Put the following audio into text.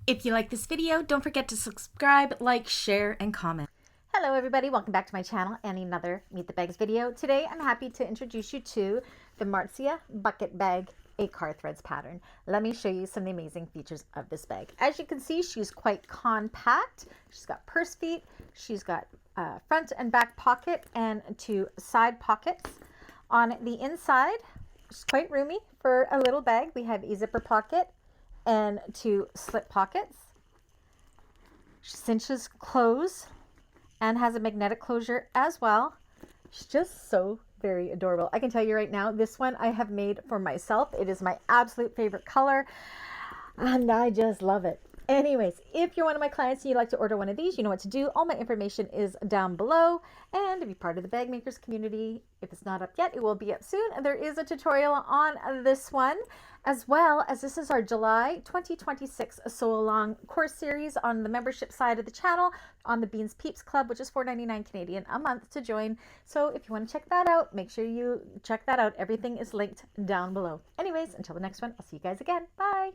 If you like this video, don't forget to subscribe, like, share, and comment. Hello everybody, welcome back to my channel and another Meet the Bags video. Today I'm happy to introduce you to the Marzia bucket bag 8-car threads pattern. Let me show you some of the amazing features of this bag. As you can see, she's quite compact. She's got purse feet, she's got front and back pocket and 2 side pockets. On the inside, she's quite roomy for a little bag. We have a zipper pocket and 2 slip pockets. She cinches close and has a magnetic closure as well. She's just so very adorable. I can tell you right now, this one I have made for myself. It is my absolute favorite color and I just love it. Anyways, if you're one of my clients and you'd like to order one of these, you know what to do. All my information is down below. And if you're part of the bag makers community, if it's not up yet, it will be up soon. And there is a tutorial on this one, as well as this is our July 2026 Sew Along course series on the membership side of the channel on the Beans Peeps Club, which is $4.99 Canadian a month to join. So if you want to check that out, make sure you check that out. Everything is linked down below. Anyways, until the next one, I'll see you guys again. Bye.